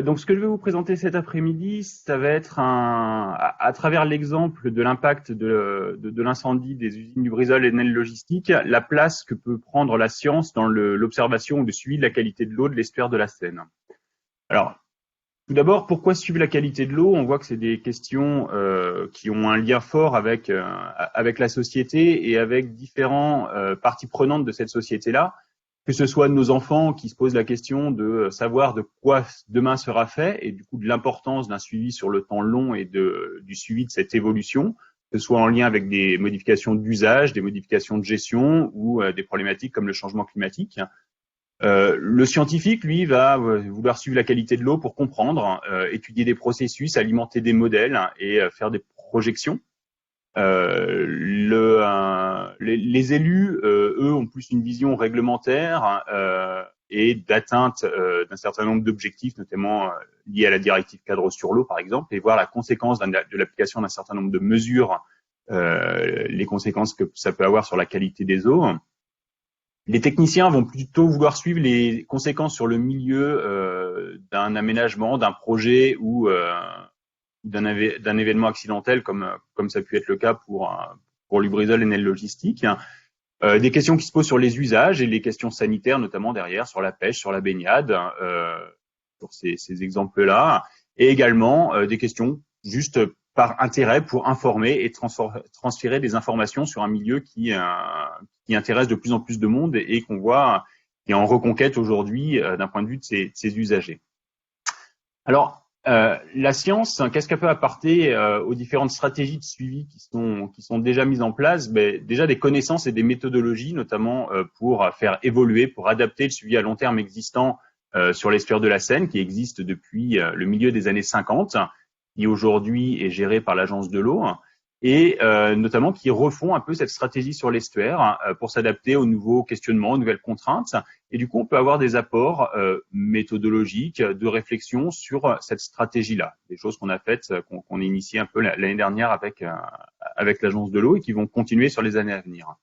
Donc, ce que je vais vous présenter cet après-midi, ça va être à travers l'exemple de l'impact de l'incendie des usines du Lubrizol et Enel Logistique, la place que peut prendre la science dans l'observation ou le suivi de la qualité de l'eau de l'estuaire de la Seine. Alors, tout d'abord, pourquoi suivre la qualité de l'eau? On voit que c'est des questions qui ont un lien fort avec la société et avec différentes parties prenantes de cette société-là, que ce soit nos enfants qui se posent la question de savoir de quoi demain sera fait et du coup de l'importance d'un suivi sur le temps long et du suivi de cette évolution, que ce soit en lien avec des modifications d'usage, des modifications de gestion ou des problématiques comme le changement climatique. Le scientifique, lui, va vouloir suivre la qualité de l'eau pour comprendre, étudier des processus, alimenter des modèles et faire des projections. Les élus, eux, ont plus une vision réglementaire et d'atteinte d'un certain nombre d'objectifs, notamment liés à la directive cadre sur l'eau, par exemple, et voir la conséquence de l'application d'un certain nombre de mesures, les conséquences que ça peut avoir sur la qualité des eaux. Les techniciens vont plutôt vouloir suivre les conséquences sur le milieu d'un aménagement, d'un projet ou d'un événement accidentel comme ça a pu être le cas pour Lubrizol et Enel Logistique. Des questions qui se posent sur les usages et les questions sanitaires, notamment derrière, sur la pêche, sur la baignade, sur ces exemples-là. Et également des questions juste par intérêt pour informer et transférer des informations sur un milieu qui intéresse de plus en plus de monde et qu'on voit qui est en reconquête aujourd'hui d'un point de vue de ses usagers. Alors, la science, qu'est-ce qu'elle peut apporter aux différentes stratégies de suivi qui sont déjà mises en place? Déjà des connaissances et des méthodologies, notamment pour faire évoluer, pour adapter le suivi à long terme existant sur l'estuaire de la Seine, qui existe depuis le milieu des années 50, qui aujourd'hui est géré par l'Agence de l'eau, et notamment qui refont un peu cette stratégie sur l'estuaire pour s'adapter aux nouveaux questionnements, aux nouvelles contraintes. Et du coup, on peut avoir des apports méthodologiques, de réflexion sur cette stratégie-là. Des choses qu'on a faites, qu'on a initiées un peu l'année dernière avec l'Agence de l'eau et qui vont continuer sur les années à venir.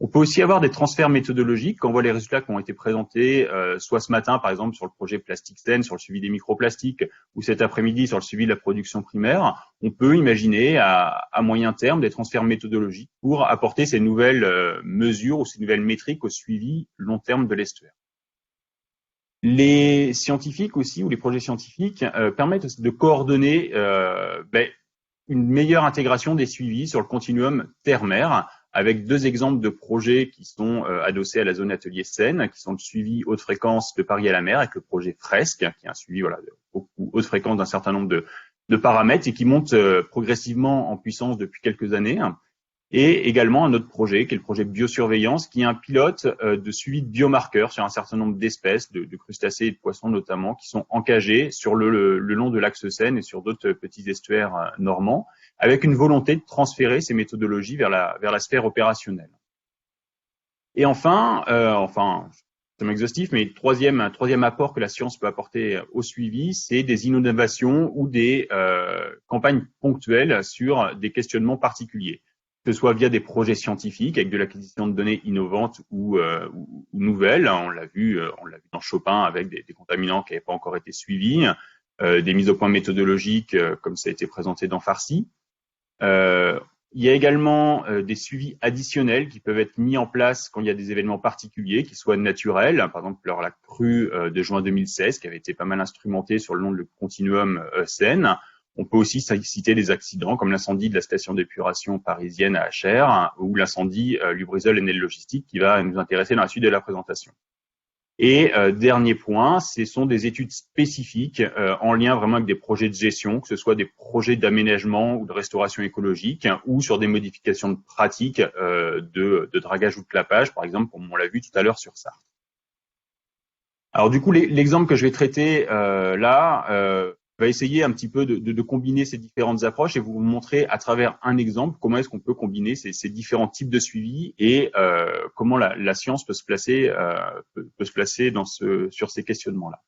On peut aussi avoir des transferts méthodologiques quand on voit les résultats qui ont été présentés, soit ce matin, par exemple, sur le projet Plastic Seine, sur le suivi des microplastiques, ou cet après-midi sur le suivi de la production primaire. On peut imaginer à moyen terme des transferts méthodologiques pour apporter ces nouvelles mesures ou ces nouvelles métriques au suivi long terme de l'estuaire. Les scientifiques aussi, ou les projets scientifiques, permettent de coordonner une meilleure intégration des suivis sur le continuum terre-mer, avec deux exemples de projets qui sont adossés à la zone atelier Seine, qui sont le suivi haute fréquence de Paris à la mer, avec le projet Fresque, qui est un suivi de haute fréquence d'un certain nombre de paramètres et qui monte progressivement en puissance depuis quelques années. Et également un autre projet, qui est le projet biosurveillance, qui est un pilote de suivi de biomarqueurs sur un certain nombre d'espèces, de crustacés et de poissons notamment, qui sont encagés sur le long de l'axe Seine et sur d'autres petits estuaires normands, avec une volonté de transférer ces méthodologies vers la sphère opérationnelle. Et enfin, c'est exhaustif, mais un troisième apport que la science peut apporter au suivi, c'est des innovations ou des campagnes ponctuelles sur des questionnements particuliers, que ce soit via des projets scientifiques avec de l'acquisition de données innovantes ou nouvelles. On l'a vu dans Chopin avec des contaminants qui n'avaient pas encore été suivis, des mises au point méthodologiques comme ça a été présenté dans Farsi. Il y a également des suivis additionnels qui peuvent être mis en place quand il y a des événements particuliers, qui soient naturels. Par exemple, la crue de juin 2016, qui avait été pas mal instrumentée sur le long du continuum Seine. On peut aussi citer des accidents comme l'incendie de la station d'épuration parisienne à Achères ou l'incendie Lubrizol Enel Logistique qui va nous intéresser dans la suite de la présentation. Et dernier point, ce sont des études spécifiques en lien vraiment avec des projets de gestion, que ce soit des projets d'aménagement ou de restauration écologique ou sur des modifications de pratiques de dragage ou de clapage, par exemple, comme on l'a vu tout à l'heure sur Sarthe. Alors du coup, l'exemple que je vais traiter va essayer un petit peu de combiner ces différentes approches et vous montrer à travers un exemple comment est-ce qu'on peut combiner ces différents types de suivi et comment la science peut se placer sur ces questionnements-là.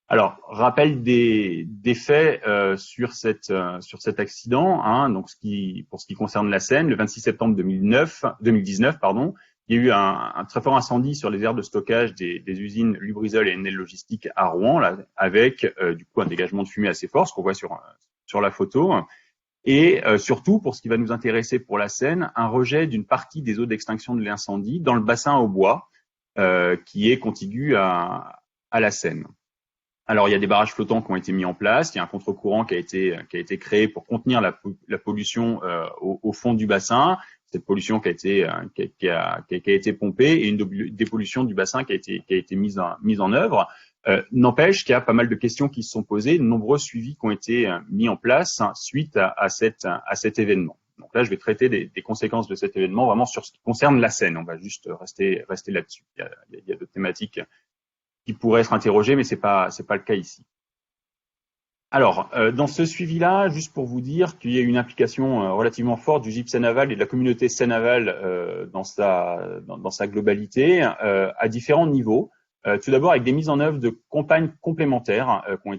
Alors, rappel des faits sur cet accident. Donc, pour ce qui concerne la Seine, le 26 septembre 2019, il y a eu un très fort incendie sur les aires de stockage des usines Lubrizol et Enel Logistique à Rouen, là, avec du coup un dégagement de fumée assez fort, ce qu'on voit sur la photo. Et surtout, pour ce qui va nous intéresser pour la Seine, un rejet d'une partie des eaux d'extinction de l'incendie dans le bassin au bois, qui est contigu à la Seine. Alors, il y a des barrages flottants qui ont été mis en place, il y a un contre-courant qui a été créé pour contenir la pollution au fond du bassin, cette pollution qui a été pompée, et une dépollution du bassin qui a été mise en œuvre. N'empêche qu'il y a pas mal de questions qui se sont posées, de nombreux suivis qui ont été mis en place suite à cet événement. Donc là, je vais traiter des conséquences de cet événement vraiment sur ce qui concerne la Seine. On va juste rester là-dessus. Il y a d'autres thématiques qui pourraient être interrogées, mais c'est pas le cas ici. Alors, dans ce suivi-là, juste pour vous dire qu'il y a une implication relativement forte du GIP Seine-Aval et de la communauté Seine-Aval dans sa globalité, à différents niveaux. Tout d'abord avec des mises en œuvre de campagnes complémentaires qui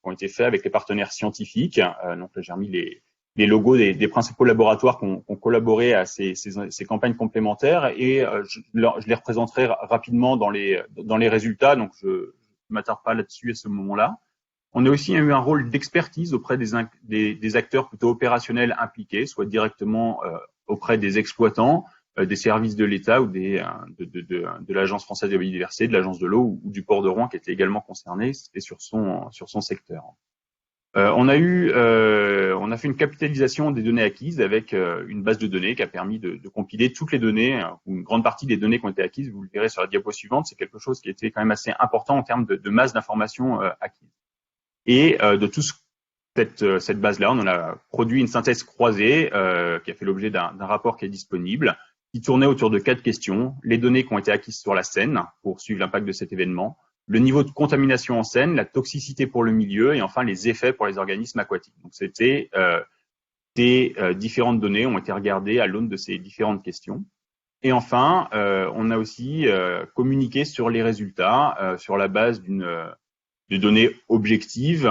ont été faites avec les partenaires scientifiques. Donc là, j'ai remis les logos des principaux laboratoires qui ont collaboré à ces campagnes complémentaires, et je les représenterai rapidement dans les résultats, donc je ne m'attarde pas là-dessus à ce moment-là. On a aussi eu un rôle d'expertise auprès des acteurs plutôt opérationnels impliqués, soit directement auprès des exploitants, des services de l'État ou de l'Agence française de la biodiversité, de l'Agence de l'eau ou du port de Rouen qui était également concerné, c'était sur son secteur. On a fait une capitalisation des données acquises avec une base de données qui a permis de compiler toutes les données, ou une grande partie des données qui ont été acquises. Vous le verrez sur la diapo suivante, c'est quelque chose qui était quand même assez important en termes de masse d'informations acquises. Et de toute cette base-là, on en a produit une synthèse croisée qui a fait l'objet d'un rapport qui est disponible, qui tournait autour de 4 questions: les données qui ont été acquises sur la Seine pour suivre l'impact de cet événement, le niveau de contamination en Seine, la toxicité pour le milieu, et enfin les effets pour les organismes aquatiques. Donc c'était ces différentes données ont été regardées à l'aune de ces différentes questions. Et enfin, on a aussi communiqué sur les résultats sur la base de données objectives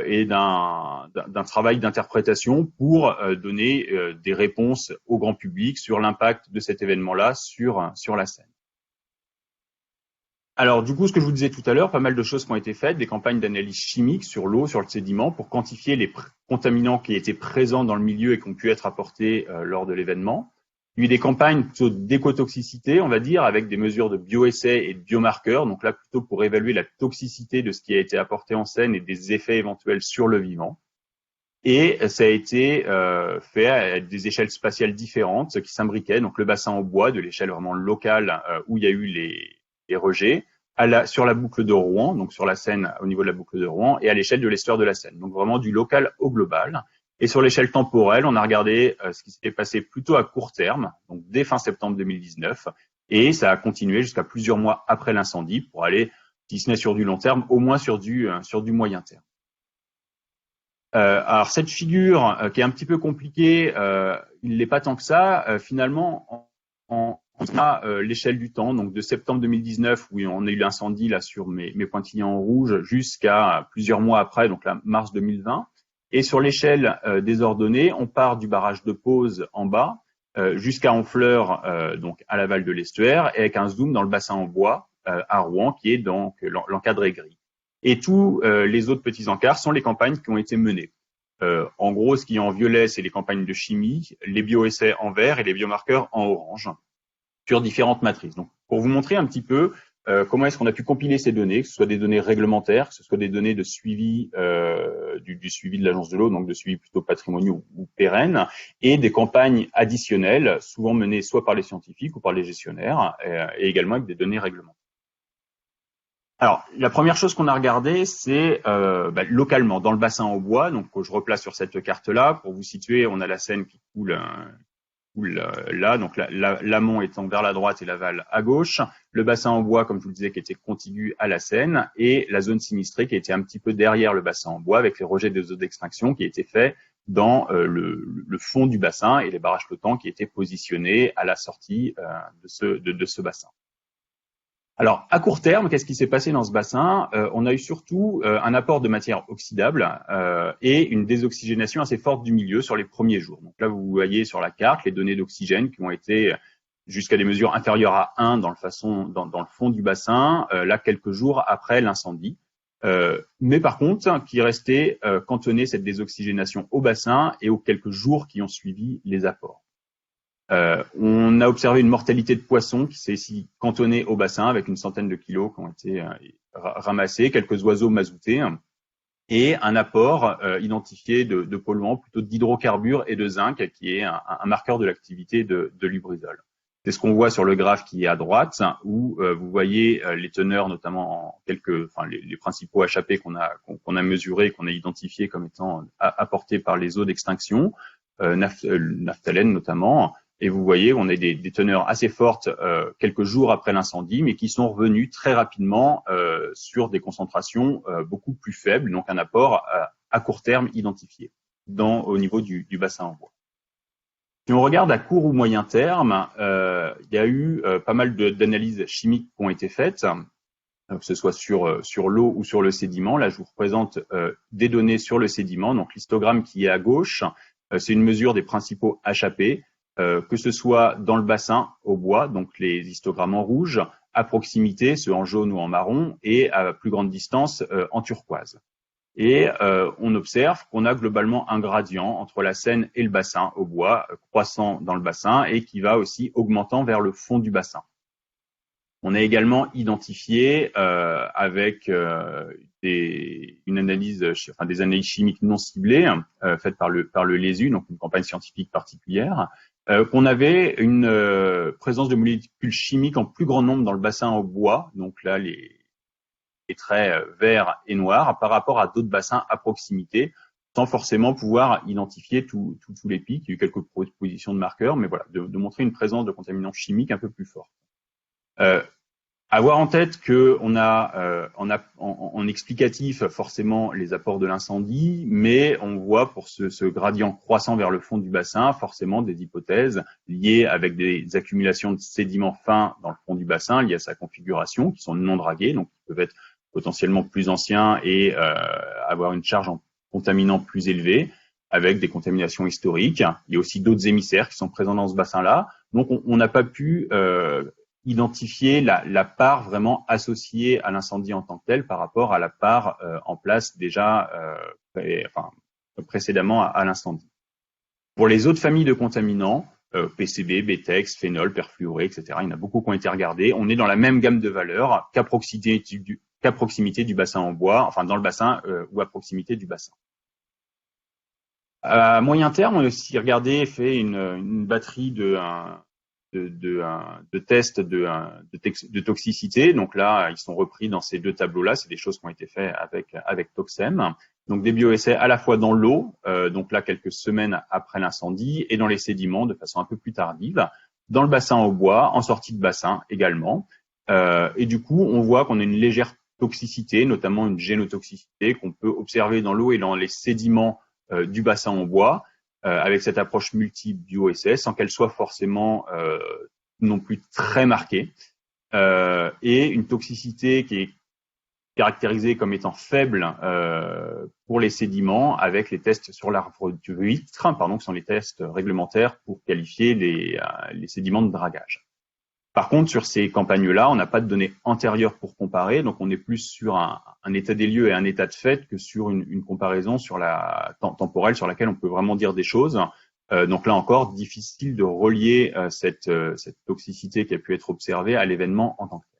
et d'un travail d'interprétation pour donner des réponses au grand public sur l'impact de cet événement-là sur la Seine. Alors, du coup, ce que je vous disais tout à l'heure, pas mal de choses qui ont été faites, des campagnes d'analyse chimique sur l'eau, sur le sédiment, pour quantifier les contaminants qui étaient présents dans le milieu et qui ont pu être apportés lors de l'événement. Il y a eu des campagnes plutôt d'écotoxicité, on va dire, avec des mesures de bioessais et de biomarqueurs, donc là plutôt pour évaluer la toxicité de ce qui a été apporté en Seine et des effets éventuels sur le vivant. Et ça a été fait à des échelles spatiales différentes, ce qui s'imbriquait, donc le bassin au bois, de l'échelle vraiment locale où il y a eu les rejets, sur la boucle de Rouen, donc sur la Seine au niveau de la boucle de Rouen, et à l'échelle de l'estuaire de la Seine, donc vraiment du local au global. Et sur l'échelle temporelle, on a regardé ce qui s'était passé plutôt à court terme, donc dès fin septembre 2019, et ça a continué jusqu'à plusieurs mois après l'incendie pour aller, si ce n'est sur du long terme, au moins sur du moyen terme. Alors cette figure qui est un petit peu compliquée, il n'est pas tant que ça. Finalement, on a l'échelle du temps, donc de septembre 2019 où on a eu l'incendie là sur mes pointillés en rouge jusqu'à plusieurs mois après, donc là mars 2020. Et sur l'échelle des ordonnées, on part du barrage de Pose en bas jusqu'à Honfleur, donc à l'aval de l'estuaire, et avec un zoom dans le bassin en bois à Rouen, qui est donc l'encadré gris. Et tous les autres petits encarts sont les campagnes qui ont été menées. En gros, ce qui est en violet, c'est les campagnes de chimie, les bioessais en vert et les biomarqueurs en orange, sur différentes matrices. Donc, pour vous montrer un petit peu comment est-ce qu'on a pu compiler ces données, que ce soit des données réglementaires, que ce soit des données de suivi du suivi de l'Agence de l'eau, donc de suivi plutôt patrimoniaux ou pérennes, et des campagnes additionnelles, souvent menées soit par les scientifiques ou par les gestionnaires, et également avec des données réglementaires. Alors, la première chose qu'on a regardée, c'est localement, dans le bassin au bois, donc que je replace sur cette carte-là. Pour vous situer, on a la Seine qui coule là, donc l'amont étant vers la droite et l'aval à gauche, le bassin en bois, comme je vous le disais, qui était contigu à la Seine, et la zone sinistrée qui était un petit peu derrière le bassin en bois, avec les rejets des eaux d'extraction qui étaient faits dans le fond du bassin et les barrages flottants qui étaient positionnés à la sortie de ce bassin. Alors, à court terme, qu'est-ce qui s'est passé dans ce bassin? On a eu surtout un apport de matière oxydable et une désoxygénation assez forte du milieu sur les premiers jours. Donc là, vous voyez sur la carte les données d'oxygène qui ont été jusqu'à des mesures inférieures à 1 dans le fond du bassin, là quelques jours après l'incendie. Mais par contre, qui restait cantonné cette désoxygénation au bassin et aux quelques jours qui ont suivi les apports. On a observé une mortalité de poissons qui s'est ici cantonnée au bassin avec une centaine de kilos qui ont été ramassés, quelques oiseaux mazoutés et un apport identifié de polluants, plutôt d'hydrocarbures et de zinc, qui est un marqueur de l'activité de Lubrizol. C'est ce qu'on voit sur le graphe qui est à droite, où vous voyez les teneurs, notamment les principaux HAP qu'on a mesurés, qu'on a identifiés comme étant apportés par les eaux d'extinction, naphthalène notamment. Et vous voyez, on a des teneurs assez fortes quelques jours après l'incendie, mais qui sont revenues très rapidement sur des concentrations beaucoup plus faibles, donc un apport à court terme identifié au niveau du bassin en bois. Si on regarde à court ou moyen terme, il y a eu pas mal d'analyses chimiques qui ont été faites, que ce soit sur l'eau ou sur le sédiment. Là, je vous représente des données sur le sédiment. Donc, l'histogramme qui est à gauche, c'est une mesure des principaux HAP. Que ce soit dans le bassin au bois, donc les histogrammes en rouge, à proximité, ceux en jaune ou en marron, et à plus grande distance en turquoise. Et on observe qu'on a globalement un gradient entre la Seine et le bassin au bois, croissant dans le bassin et qui va aussi augmentant vers le fond du bassin. On a également identifié avec des analyses chimiques non ciblées faites par le LESU, donc une campagne scientifique particulière, qu'on avait une présence de molécules chimiques en plus grand nombre dans le bassin au bois, donc là les traits verts et noirs, par rapport à d'autres bassins à proximité, sans forcément pouvoir identifier tous les pics. Il y a eu quelques propositions de marqueurs, mais voilà, de montrer une présence de contaminants chimiques un peu plus forte. Avoir en tête que on a en explicatif forcément les apports de l'incendie, mais on voit pour ce gradient croissant vers le fond du bassin forcément des hypothèses liées avec des accumulations de sédiments fins dans le fond du bassin liées à sa configuration, qui sont non dragués, donc qui peuvent être potentiellement plus anciens et avoir une charge en contaminants plus élevée, avec des contaminations historiques. Il y a aussi d'autres émissaires qui sont présents dans ce bassin-là. Donc on n'a pas pu identifier la part vraiment associée à l'incendie en tant que tel par rapport à la part en place déjà précédemment à l'incendie. Pour les autres familles de contaminants, PCB, BTEX, phénol, perfluoré, etc., il y en a beaucoup qui ont été regardés. On est dans la même gamme de valeurs qu'à proximité du bassin en bois, enfin dans le bassin ou à proximité du bassin. À moyen terme, on a aussi regardé, fait une batterie de tests de toxicité. Donc là, ils sont repris dans ces deux tableaux-là. C'est des choses qui ont été faites avec Toxem. Donc des bioessais à la fois dans l'eau, donc là quelques semaines après l'incendie, et dans les sédiments de façon un peu plus tardive, dans le bassin au bois, en sortie de bassin également. Et du coup, on voit qu'on a une légère toxicité, notamment une génotoxicité qu'on peut observer dans l'eau et dans les sédiments du bassin en bois, avec cette approche multi-bioessai, sans qu'elle soit forcément non plus très marquée, et une toxicité qui est caractérisée comme étant faible pour les sédiments, avec les tests sur l'arbre d'huître, qui sont les tests réglementaires pour qualifier les sédiments de dragage. Par contre, sur ces campagnes-là, on n'a pas de données antérieures pour comparer, donc on est plus sur un état des lieux et un état de fait que sur une comparaison sur la temporelle sur laquelle on peut vraiment dire des choses. Donc là encore, difficile de relier cette toxicité qui a pu être observée à l'événement en tant que tel.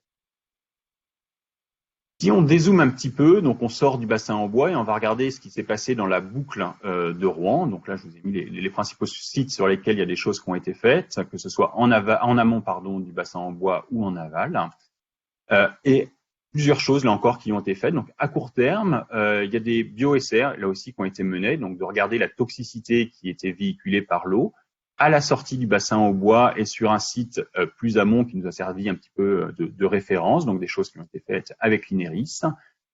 Si on dézoome un petit peu, donc on sort du bassin en bois et on va regarder ce qui s'est passé dans la boucle de Rouen. Donc là, je vous ai mis les principaux sites sur lesquels il y a des choses qui ont été faites, que ce soit en amont du bassin en bois ou en aval. Et plusieurs choses là encore qui ont été faites. Donc à court terme, il y a des bioessais là aussi qui ont été menés, donc de regarder la toxicité qui était véhiculée par l'eau à la sortie du bassin au bois et sur un site plus amont qui nous a servi un petit peu de référence, donc des choses qui ont été faites avec l'INERIS.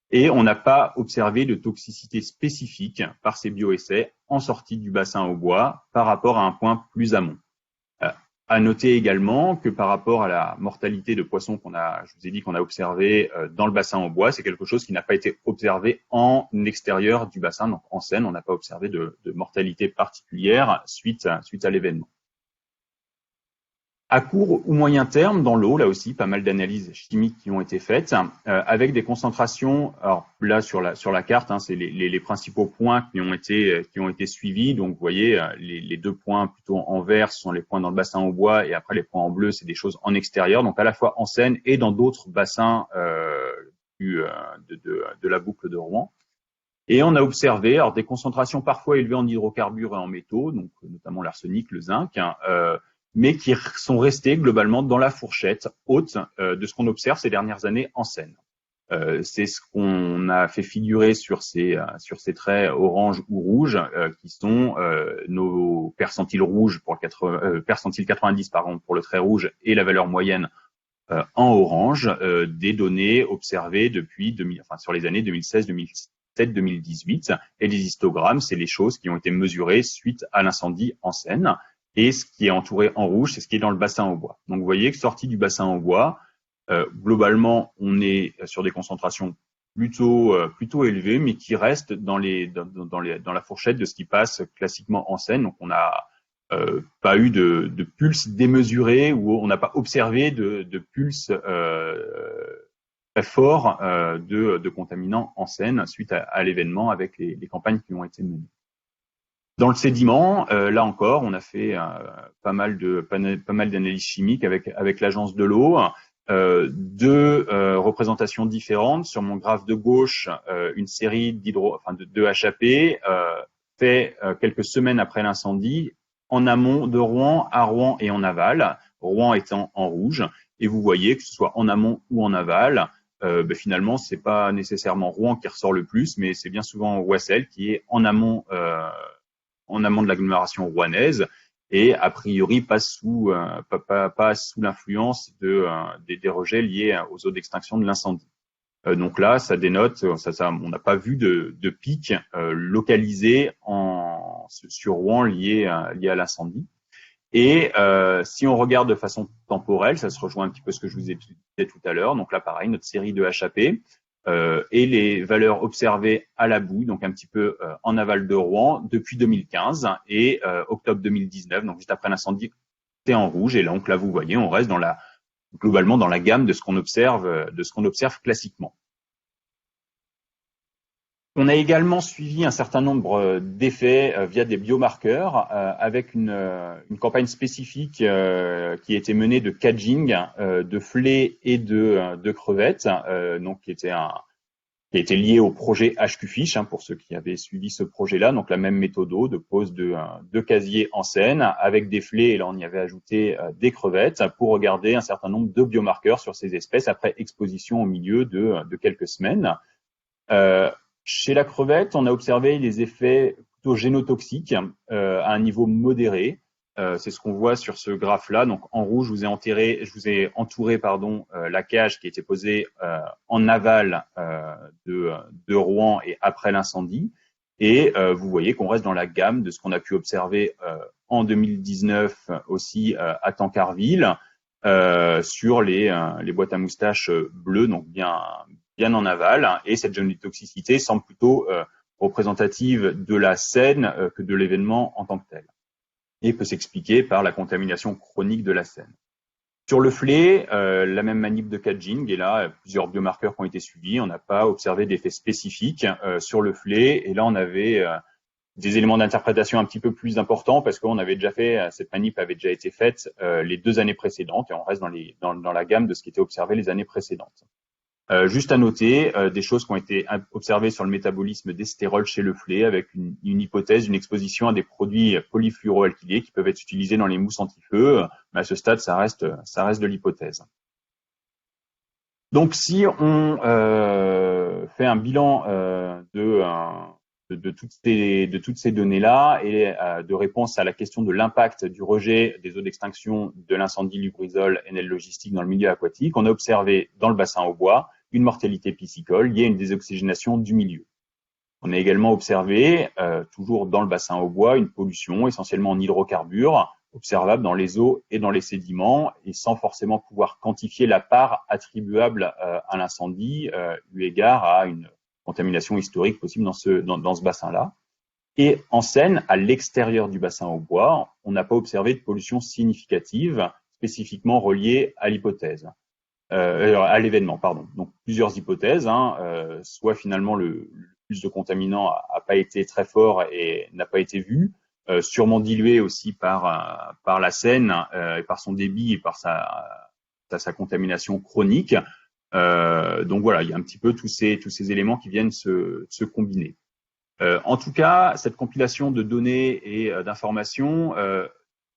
Et on n'a pas observé de toxicité spécifique par ces bioessais en sortie du bassin au bois par rapport à un point plus amont. À noter également que par rapport à la mortalité de poissons je vous ai dit qu'on a observé dans le bassin au bois, c'est quelque chose qui n'a pas été observé en extérieur du bassin, donc en Seine, on n'a pas observé de mortalité particulière suite à l'événement. À court ou moyen terme, dans l'eau, là aussi, pas mal d'analyses chimiques qui ont été faites, avec des concentrations. Alors là, sur la carte, hein, c'est les principaux points qui ont été suivis. Donc, vous voyez, les 2 points plutôt en vert sont les points dans le bassin au bois, et après les points en bleu, c'est des choses en extérieur. Donc, à la fois en Seine et dans d'autres bassins de la boucle de Rouen. Et on a observé alors des concentrations parfois élevées en hydrocarbures et en métaux, donc notamment l'arsenic, le zinc, mais qui sont restés globalement dans la fourchette haute de ce qu'on observe ces dernières années en Seine. C'est ce qu'on a fait figurer sur ces traits orange ou rouge, qui sont nos percentiles rouges pour percentile 90 pour le trait rouge, et la valeur moyenne en orange, des données observées depuis sur les années 2016, 2017, 2018, et les histogrammes, c'est les choses qui ont été mesurées suite à l'incendie en Seine. Et ce qui est entouré en rouge, c'est ce qui est dans le bassin au bois. Donc, vous voyez que sorti du bassin au bois, globalement, on est sur des concentrations plutôt élevées, mais qui restent dans la fourchette de ce qui passe classiquement en Seine. Donc, on n'a pas eu de pulse démesuré, ou on n'a pas observé de pulse très fort de contaminants en Seine suite à l'événement, avec les campagnes qui ont été menées. Dans le sédiment, là encore, on a fait pas mal d'analyses chimiques avec l'agence de l'eau, 2 représentations différentes. Sur mon graphe de gauche, une série de HAP fait quelques semaines après l'incendie, en amont de Rouen, à Rouen et en aval, Rouen étant en rouge. Et vous voyez que ce soit en amont ou en aval, finalement, c'est pas nécessairement Rouen qui ressort le plus, mais c'est bien souvent Ouessel qui est en amont de l'agglomération rouennaise, et a priori pas sous l'influence des rejets liés aux eaux d'extinction de l'incendie. Donc là, ça dénote, on n'a pas vu de pic localisé sur Rouen lié à l'incendie. Et si on regarde de façon temporelle, ça se rejoint un petit peu ce que je vous ai dit tout à l'heure. Donc là, pareil, notre série de HAP, et les valeurs observées à la boue, donc un petit peu en aval de Rouen, depuis 2015 et octobre 2019, donc juste après l'incendie, c'est en rouge. Et donc là, vous voyez, on reste globalement dans la gamme de ce qu'on observe classiquement. On a également suivi un certain nombre d'effets via des biomarqueurs, avec une campagne spécifique qui a été menée de cadging, de flets et de crevettes, donc qui a été lié au projet HQFish, pour ceux qui avaient suivi ce projet-là. Donc la même méthode de pose de casier en Seine avec des flets, et là on y avait ajouté des crevettes pour regarder un certain nombre de biomarqueurs sur ces espèces après exposition au milieu de quelques semaines. Chez la crevette, on a observé les effets plutôt génotoxiques à un niveau modéré. C'est ce qu'on voit sur ce graphe-là. Donc en rouge, je vous ai entouré la cage qui était posée en aval de Rouen et après l'incendie. Et vous voyez qu'on reste dans la gamme de ce qu'on a pu observer en 2019 aussi à Tancarville, sur les boîtes à moustaches bleues, donc bien en aval, et cette génotoxicité semble plutôt représentative de la Seine que de l'événement en tant que tel, et peut s'expliquer par la contamination chronique de la Seine. Sur le flé, la même manip de cadging, et là, plusieurs biomarqueurs qui ont été suivis. On n'a pas observé d'effet spécifique sur le flé, et là, on avait des éléments d'interprétation un petit peu plus importants, parce qu'on avait déjà fait, cette manip avait déjà été faite les 2 années précédentes, et on reste dans la gamme de ce qui était observé les années précédentes. Juste à noter des choses qui ont été observées sur le métabolisme des stérols chez le flé, avec une hypothèse d'une exposition à des produits polyfluoroalkylés qui peuvent être utilisés dans les mousses anti-feu. Mais à ce stade, ça reste de l'hypothèse. Donc, si on fait un bilan de toutes ces données-là, et de réponse à la question de l'impact du rejet des eaux d'extinction de l'incendie Lubrizol Enel Logistique dans le milieu aquatique, on a observé dans le bassin au bois une mortalité piscicole liée à une désoxygénation du milieu. On a également observé, toujours dans le bassin au bois, une pollution essentiellement en hydrocarbures, observable dans les eaux et dans les sédiments, et sans forcément pouvoir quantifier la part attribuable à l'incendie, eu égard à une contamination historique possible dans ce bassin-là. Et en Seine, à l'extérieur du bassin au bois, on n'a pas observé de pollution significative, spécifiquement reliées à l'hypothèse, à l'événement, pardon. Donc plusieurs hypothèses, soit finalement le plus de contaminants a pas été très fort et n'a pas été vu, sûrement dilué aussi par la Seine et par son débit et par sa contamination chronique. Donc voilà, il y a un petit peu tous ces éléments qui viennent se combiner. En tout cas, cette compilation de données et d'informations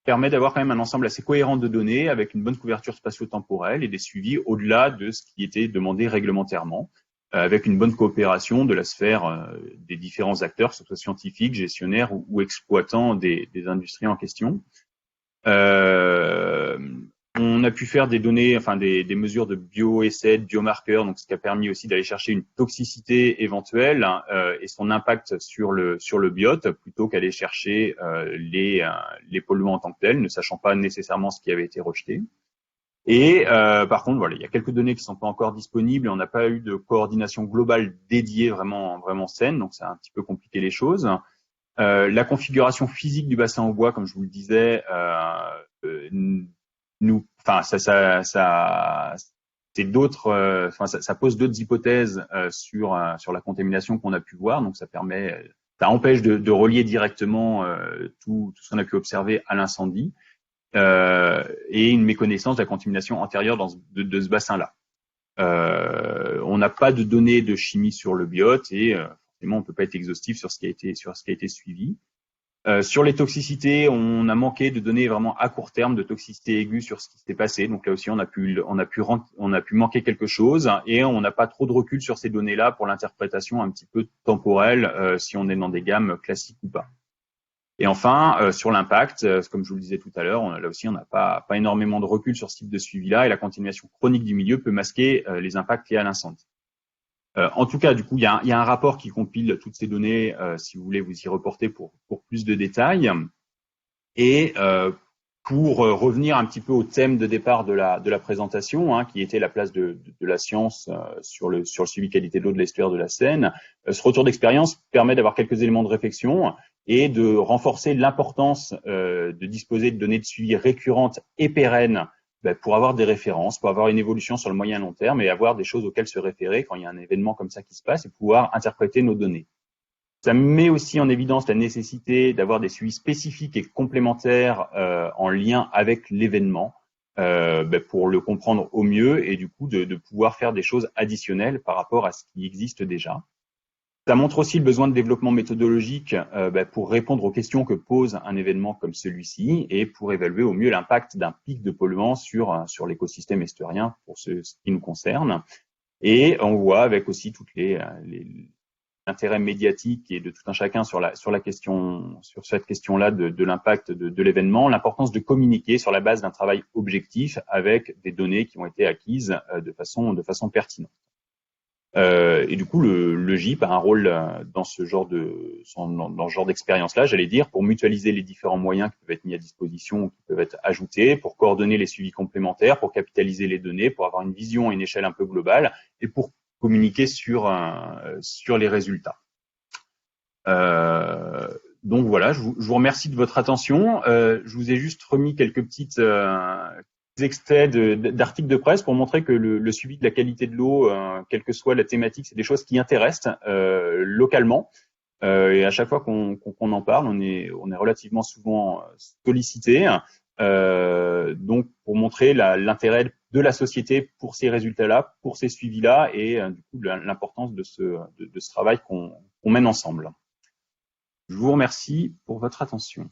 permet d'avoir quand même un ensemble assez cohérent de données avec une bonne couverture spatio-temporelle et des suivis au-delà de ce qui était demandé réglementairement, avec une bonne coopération de la sphère des différents acteurs, que ce soit scientifiques, gestionnaires ou exploitants des industries en question. On a pu faire des données, enfin des mesures de bioessais, de biomarqueurs, donc ce qui a permis aussi d'aller chercher une toxicité éventuelle et son impact sur le biote, plutôt qu'aller chercher les polluants en tant que tels, ne sachant pas nécessairement ce qui avait été rejeté. Et par contre, voilà, il y a quelques données qui sont pas encore disponibles et on n'a pas eu de coordination globale dédiée vraiment saine, donc ça a un petit peu compliqué les choses. La configuration physique du bassin au bois, comme je vous le disais, c'est d'autres, ça pose d'autres hypothèses sur la contamination qu'on a pu voir. Donc ça empêche de relier directement tout ce qu'on a pu observer à l'incendie et une méconnaissance de la contamination antérieure de ce bassin-là. On n'a pas de données de chimie sur le biote et forcément on peut pas être exhaustif sur ce qui a été suivi. Sur les toxicités, on a manqué de données vraiment à court terme de toxicité aiguë sur ce qui s'était passé. Donc là aussi, on a pu manquer quelque chose et on n'a pas trop de recul sur ces données-là pour l'interprétation un petit peu temporelle, si on est dans des gammes classiques ou pas. Et enfin, sur l'impact, comme je vous le disais tout à l'heure, là aussi, on n'a pas énormément de recul sur ce type de suivi-là et la continuation chronique du milieu peut masquer les impacts liés à l'incendie. En tout cas, du coup, il y a un rapport qui compile toutes ces données, si vous voulez vous y reporter pour plus de détails. Et pour revenir un petit peu au thème de départ de la présentation, qui était la place de la science sur le suivi qualité de l'eau de l'estuaire de la Seine, ce retour d'expérience permet d'avoir quelques éléments de réflexion et de renforcer l'importance de disposer de données de suivi récurrentes et pérennes pour avoir des références, pour avoir une évolution sur le moyen et long terme et avoir des choses auxquelles se référer quand il y a un événement comme ça qui se passe et pouvoir interpréter nos données. Ça met aussi en évidence la nécessité d'avoir des suivis spécifiques et complémentaires en lien avec l'événement pour le comprendre au mieux et du coup de pouvoir faire des choses additionnelles par rapport à ce qui existe déjà. Ça montre aussi le besoin de développement méthodologique pour répondre aux questions que pose un événement comme celui-ci et pour évaluer au mieux l'impact d'un pic de polluants sur l'écosystème estuarien pour ce qui nous concerne. Et on voit avec aussi toutes les intérêts médiatiques et de tout un chacun sur cette question-là de l'impact de l'événement, l'importance de communiquer sur la base d'un travail objectif avec des données qui ont été acquises de façon pertinente. Et du coup, le GIP a un rôle dans ce genre d'expérience-là, j'allais dire, pour mutualiser les différents moyens qui peuvent être mis à disposition ou qui peuvent être ajoutés, pour coordonner les suivis complémentaires, pour capitaliser les données, pour avoir une vision et une échelle un peu globale et pour communiquer sur les résultats. Donc voilà, je vous remercie de votre attention. Je vous ai juste remis quelques petites extraits d'articles de presse pour montrer que le suivi de la qualité de l'eau, quelle que soit la thématique, c'est des choses qui intéressent localement. Et à chaque fois qu'on en parle, on est relativement souvent sollicité. Donc pour montrer l'intérêt de la société pour ces résultats-là, pour ces suivis-là, et du coup l'importance de ce travail qu'on mène ensemble. Je vous remercie pour votre attention.